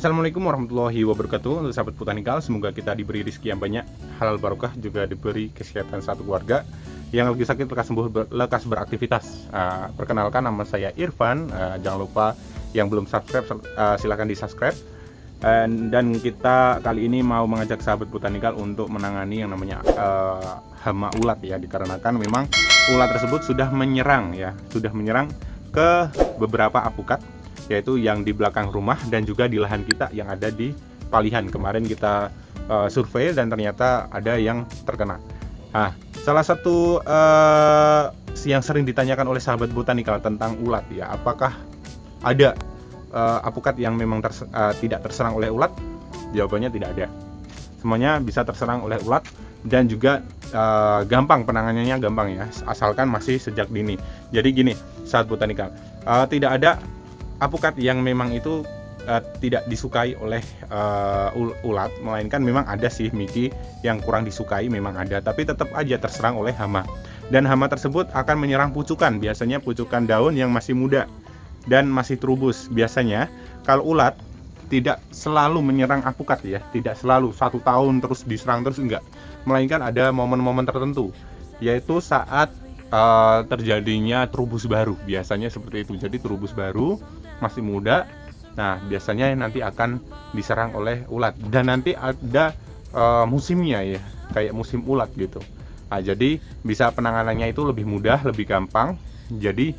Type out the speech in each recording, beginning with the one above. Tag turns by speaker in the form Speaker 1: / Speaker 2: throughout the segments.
Speaker 1: Assalamualaikum warahmatullahi wabarakatuh. Untuk sahabat botanikal, semoga kita diberi rezeki yang banyak, halal barokah, juga diberi kesehatan satu keluarga. Yang lagi sakit lekas sembuh, lekas beraktivitas. Perkenalkan, nama saya Irfan. Jangan lupa yang belum subscribe, silahkan di subscribe. Dan kita kali ini mau mengajak sahabat botanikal untuk menangani yang namanya hama ulat ya, dikarenakan memang ulat tersebut sudah menyerang ke beberapa apukat, yaitu yang di belakang rumah dan juga di lahan kita yang ada di palihan. Kemarin kita survei dan ternyata ada yang terkena. Nah, salah satu yang sering ditanyakan oleh sahabat botanikal tentang ulat ya, apakah ada apukat yang memang tidak terserang oleh ulat? Jawabannya tidak ada. Semuanya bisa terserang oleh ulat dan juga gampang, penanganannya gampang ya, asalkan masih sejak dini. Jadi gini, sahabat botanikal, tidak ada apukat yang memang itu tidak disukai oleh ulat, melainkan memang ada sih miki yang kurang disukai, memang ada, tapi tetap aja terserang oleh hama. Dan hama tersebut akan menyerang pucukan, biasanya pucukan daun yang masih muda dan masih terubus. Biasanya kalau ulat tidak selalu menyerang apukat ya, tidak selalu 1 tahun terus diserang terus, enggak, melainkan ada momen-momen tertentu, yaitu saat terjadinya terubus baru, biasanya seperti itu. Jadi terubus baru masih muda, nah biasanya nanti akan diserang oleh ulat, dan nanti ada musimnya ya, kayak musim ulat gitu. Nah, jadi bisa penanganannya itu lebih mudah, lebih gampang. Jadi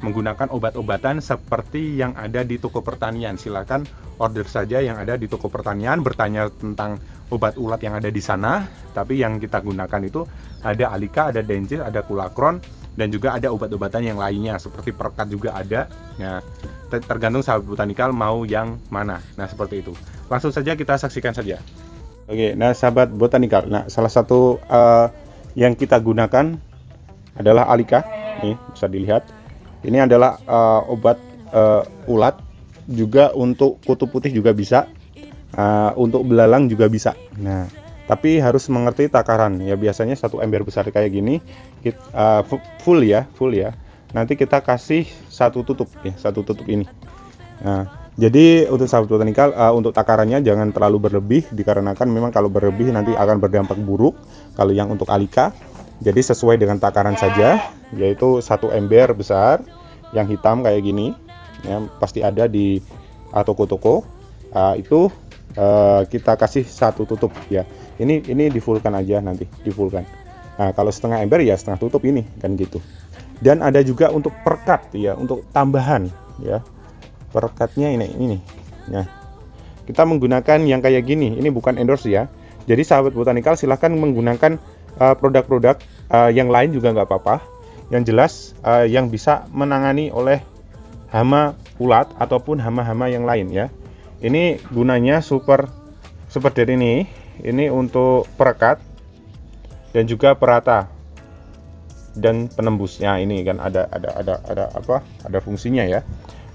Speaker 1: menggunakan obat-obatan seperti yang ada di toko pertanian. Silakan order saja yang ada di toko pertanian, bertanya tentang obat ulat yang ada di sana. Tapi yang kita gunakan itu ada Alika, ada Denjil, ada Kulakron, dan juga ada obat-obatan yang lainnya seperti Perkat juga ada. Nah, tergantung sahabat botanikal mau yang mana. Nah, seperti itu. Langsung saja kita saksikan saja. Oke, nah sahabat botanikal, nah salah satu yang kita gunakan adalah Alika. Nih, bisa dilihat. Ini adalah obat ulat, juga untuk kutu putih juga bisa, untuk belalang juga bisa. Nah, tapi harus mengerti takaran ya. Biasanya 1 ember besar kayak gini, full ya. Nanti kita kasih 1 tutup ya, 1 tutup ini. Nah, jadi untuk sahabat botanikal, untuk takarannya jangan terlalu berlebih, dikarenakan memang kalau berlebih nanti akan berdampak buruk. Kalau yang untuk Alika, jadi sesuai dengan takaran saja, yaitu 1 ember besar yang hitam kayak gini ya, pasti ada di toko-toko. Itu kita kasih 1 tutup ya. Ini difullkan aja, nanti difullkan. Nah, kalau setengah ember ya setengah tutup ini kan gitu. Dan ada juga untuk perkat ya, untuk tambahan ya. Perkatnya ini. Nah, kita menggunakan yang kayak gini. Ini bukan endorse ya. Jadi sahabat botanikal silahkan menggunakan produk-produk yang lain juga nggak apa-apa. Yang jelas yang bisa menangani oleh hama ulat ataupun hama-hama yang lain ya. Ini gunanya super dari ini. Ini untuk perekat dan juga perata dan penembusnya. Ini kan ada fungsinya ya.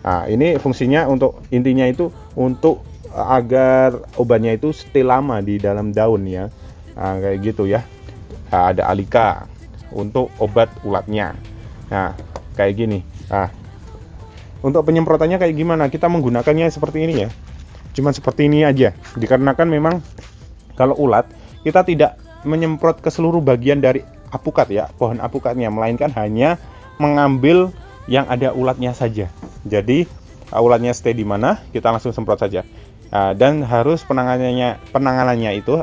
Speaker 1: Nah, ini fungsinya untuk, intinya itu untuk agar obatnya itu stay lama di dalam daun ya. Nah, kayak gitu ya. Nah, ada Alika untuk obat ulatnya. Nah, kayak gini. Nah, untuk penyemprotannya kayak gimana? Kita menggunakannya seperti ini ya. Cuman seperti ini aja. Dikarenakan memang kalau ulat kita tidak menyemprot ke seluruh bagian dari apukat ya, pohon apukatnya, melainkan hanya mengambil yang ada ulatnya saja. Jadi ulatnya stay di mana, kita langsung semprot saja. Dan harus penanganannya itu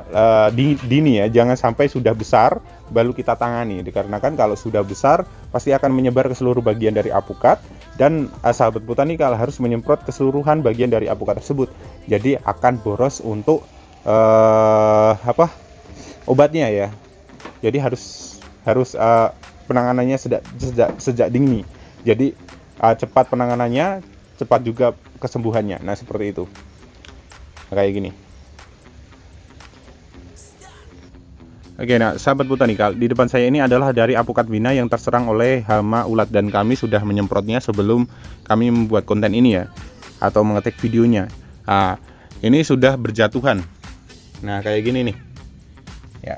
Speaker 1: dini ya, jangan sampai sudah besar baru kita tangani, dikarenakan kalau sudah besar pasti akan menyebar ke seluruh bagian dari apukat, dan sahabat botanikal harus menyemprot keseluruhan bagian dari apukat tersebut. Jadi akan boros untuk obatnya ya. Jadi harus penanganannya sejak dini. Jadi cepat penanganannya, cepat juga kesembuhannya. Nah, seperti itu. Kayak gini. Oke, nah sahabat botanikal, di depan saya ini adalah dari apukat bina yang terserang oleh hama ulat, dan kami sudah menyemprotnya sebelum kami membuat konten ini ya, atau mengetik videonya. Nah, ini sudah berjatuhan. Nah, kayak gini nih ya.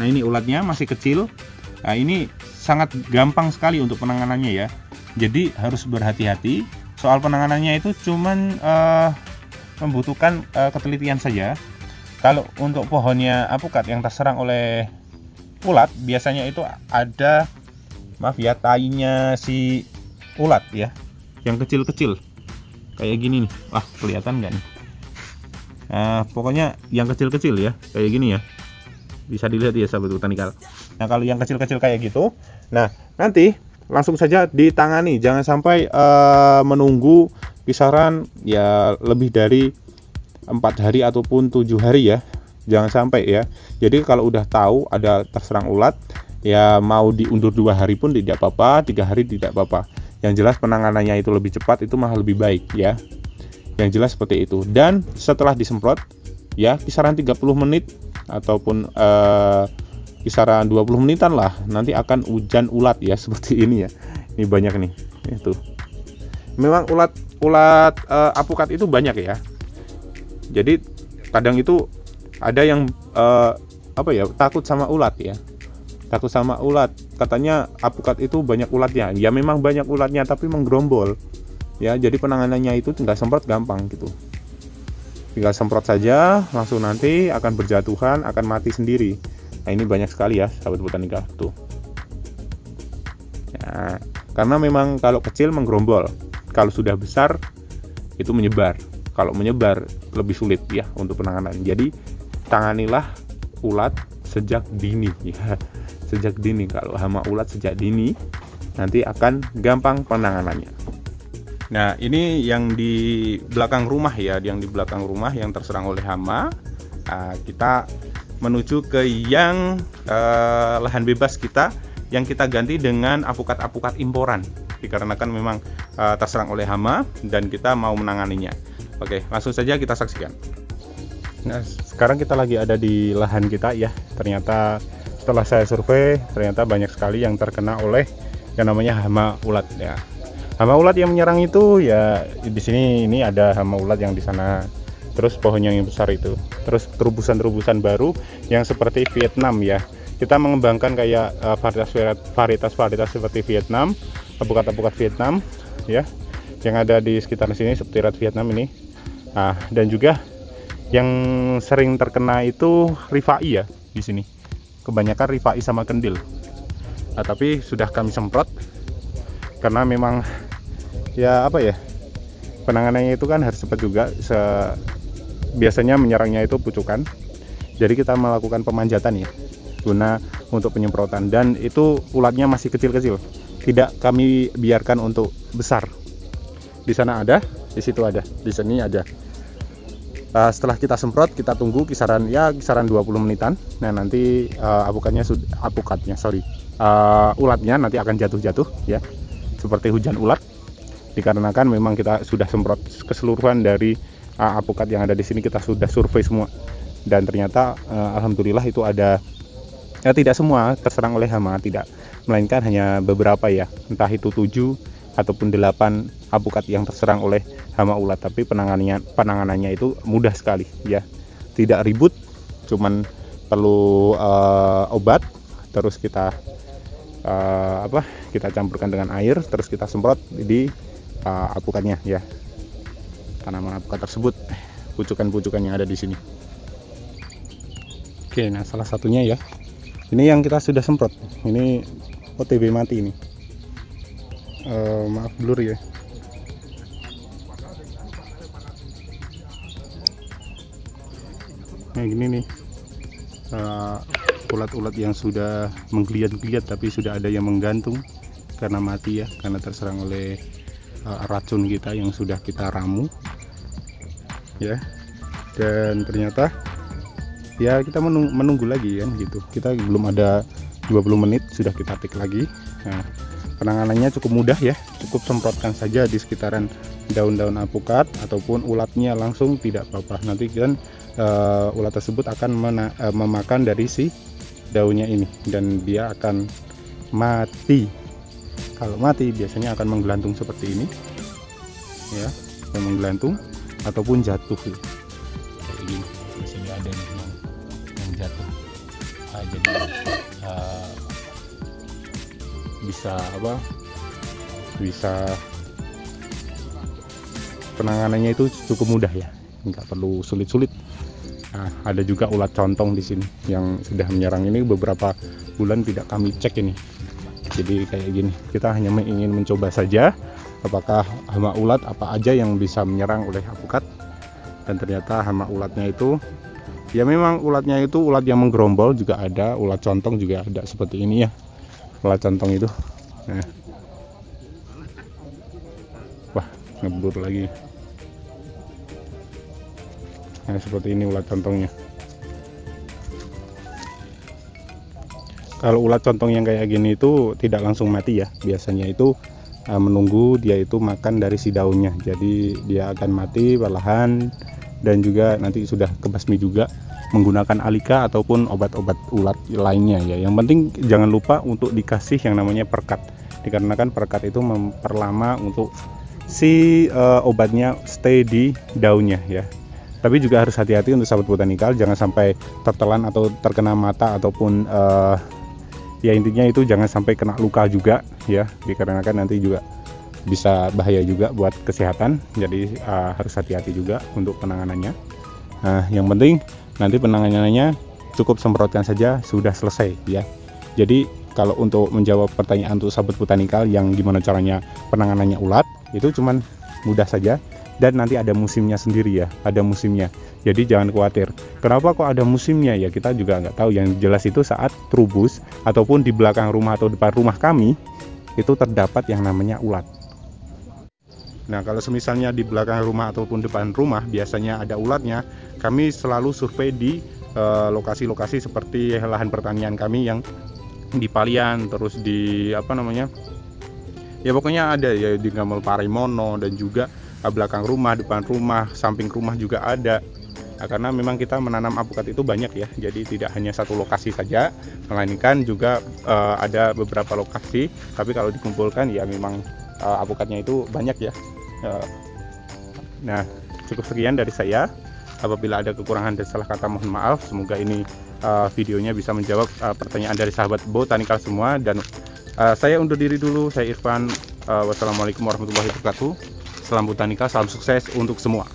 Speaker 1: Nah, ini ulatnya masih kecil. Nah, ini sangat gampang sekali untuk penanganannya ya. Jadi harus berhati-hati soal penanganannya itu cuman membutuhkan ketelitian saja. Kalau untuk pohonnya apukat yang terserang oleh ulat, biasanya itu ada, maaf ya, tainya si ulat ya, yang kecil-kecil kayak gini nih. Wah, kelihatan nggak nih? Pokoknya yang kecil-kecil ya, kayak gini ya, bisa dilihat ya sahabat botanikal. Nah, kalau yang kecil-kecil kayak gitu, nah nanti langsung saja ditangani, jangan sampai menunggu kisaran ya lebih dari 4 hari ataupun 7 hari ya, jangan sampai ya. Jadi kalau udah tahu ada terserang ulat, ya mau diundur 2 hari pun tidak apa-apa, 3 hari tidak apa-apa. Yang jelas penanganannya itu lebih cepat, itu malah lebih baik ya. Yang jelas seperti itu. Dan setelah disemprot ya kisaran 30 menit ataupun kisaran 20 menitan lah, nanti akan hujan ulat ya, seperti ini ya. Ini banyak nih, itu memang ulat apukat itu banyak ya. Jadi kadang itu ada yang takut sama ulat ya, takut sama ulat, katanya apukat itu banyak ulatnya. Ya memang banyak ulatnya, tapi menggerombol ya. Jadi penanganannya itu tinggal semprot gampang gitu, tinggal semprot saja langsung, nanti akan berjatuhan, akan mati sendiri. Nah, ini banyak sekali ya sahabat botanika tuh ya, karena memang kalau kecil menggerombol, kalau sudah besar itu menyebar. Kalau menyebar lebih sulit ya untuk penanganan. Jadi tanganilah ulat sejak dini ya, sejak dini. Kalau hama ulat sejak dini, nanti akan gampang penanganannya. Nah, ini yang di belakang rumah ya, yang di belakang rumah yang terserang oleh hama. Nah, kita menuju ke yang lahan bebas kita, yang kita ganti dengan apukat-apukat imporan, dikarenakan memang terserang oleh hama dan kita mau menanganinya. Oke, langsung saja kita saksikan. Nah, sekarang kita lagi ada di lahan kita ya. Ternyata setelah saya survei, ternyata banyak sekali yang terkena oleh yang namanya hama ulat ya. Hama ulat yang menyerang itu ya di sini, ini ada hama ulat yang di sana. Terus pohon yang besar itu. Terus terubusan-terubusan baru yang seperti Vietnam ya. Kita mengembangkan kayak varietas seperti Vietnam, apukat-apukat Vietnam ya, yang ada di sekitar sini seperti red Vietnam ini. Nah, dan juga yang sering terkena itu Rifai ya di sini. Kebanyakan Rifai sama kendil. Nah, tapi sudah kami semprot karena memang ya penanganannya itu kan harus cepat juga. Biasanya menyerangnya itu pucukan. Jadi kita melakukan pemanjatan ya, guna untuk penyemprotan, dan itu ulatnya masih kecil-kecil. Tidak kami biarkan untuk besar. Di sana ada, di situ ada, di sini ada. Setelah kita semprot, kita tunggu kisaran 20 menitan. Nah, nanti ulatnya nanti akan jatuh-jatuh ya, seperti hujan ulat, dikarenakan memang kita sudah semprot keseluruhan dari apukat yang ada di sini. Kita sudah survei semua, dan ternyata alhamdulillah itu ada ya, tidak semua terserang oleh hama, tidak, melainkan hanya beberapa ya, entah itu 7 ataupun 8 apukat yang terserang oleh hama ulat. Tapi penanganannya itu mudah sekali ya, tidak ribut, cuman perlu obat, terus kita kita campurkan dengan air, terus kita semprot di apukatnya ya, tanaman apukat tersebut, pucukan-pucukan yang ada di sini. Oke, nah salah satunya ya, ini yang kita sudah semprot, ini OTB mati ini. Maaf blur ya. Nah, gini nih ulat-ulat yang sudah menggeliat-geliat, tapi sudah ada yang menggantung karena mati ya, karena terserang oleh racun kita yang sudah kita ramu ya. Dan ternyata ya kita menunggu lagi kan gitu. Kita belum ada 20 menit sudah kita tik lagi. Nah, penanganannya cukup mudah ya, cukup semprotkan saja di sekitaran daun-daun apukat ataupun ulatnya langsung, tidak apa-apa. Nanti kan ulat tersebut akan memakan dari si daunnya ini, dan dia akan mati. Kalau mati biasanya akan menggelantung seperti ini ya, yang menggelantung ataupun jatuh kayak gini. Di sini ada nih yang jatuh. Nah, jadi bisa penanganannya itu cukup mudah ya, nggak perlu sulit-sulit. Nah, ada juga ulat contong di sini yang sudah menyerang. Ini beberapa bulan tidak kami cek ini. Jadi kayak gini, kita hanya ingin mencoba saja apakah hama ulat apa aja yang bisa menyerang oleh alpukat. Dan ternyata hama ulatnya itu, ya memang ulatnya itu ulat yang menggerombol juga ada, ulat contong juga ada seperti ini ya, ulat contong itu. Nah. Wah, ngebur lagi. Nah, seperti ini ulat contongnya. Kalau ulat contong yang kayak gini itu tidak langsung mati ya, biasanya itu menunggu dia itu makan dari si daunnya, jadi dia akan mati perlahan dan juga nanti sudah kebasmi juga menggunakan alika ataupun obat-obat ulat lainnya ya. Yang penting jangan lupa untuk dikasih yang namanya perkat, dikarenakan perkat itu memperlama untuk si obatnya stay di daunnya ya. Tapi juga harus hati-hati untuk sahabat botanikal, jangan sampai tertelan atau terkena mata ataupun ya intinya itu jangan sampai kena luka juga ya, dikarenakan nanti juga bisa bahaya juga buat kesehatan. Jadi harus hati-hati juga untuk penanganannya. Nah, yang penting nanti penanganannya cukup semprotkan saja sudah selesai ya. Jadi kalau untuk menjawab pertanyaan untuk sahabat botanikal yang gimana caranya penanganannya ulat, itu cuman mudah saja. Dan nanti ada musimnya sendiri ya, ada musimnya. Jadi jangan khawatir. Kenapa kok ada musimnya ya? Kita juga nggak tahu. Yang jelas itu saat trubus ataupun di belakang rumah atau depan rumah kami itu terdapat yang namanya ulat. Nah, kalau semisalnya di belakang rumah ataupun depan rumah biasanya ada ulatnya, kami selalu survei di lokasi-lokasi seperti lahan pertanian kami yang di Palian, terus di apa namanya? Ya pokoknya ada ya di Gamel Parimono dan juga belakang rumah, depan rumah, samping rumah juga ada. Nah, karena memang kita menanam alpukat itu banyak ya, jadi tidak hanya satu lokasi saja, melainkan juga ada beberapa lokasi. Tapi kalau dikumpulkan ya memang alpukatnya itu banyak ya. Nah, cukup sekian dari saya. Apabila ada kekurangan dan salah kata mohon maaf. Semoga ini videonya bisa menjawab pertanyaan dari sahabat botanikal semua. Dan saya undur diri dulu. Saya Irfan. Wassalamualaikum warahmatullahi wabarakatuh. Salam botanikal, salam sukses untuk semua.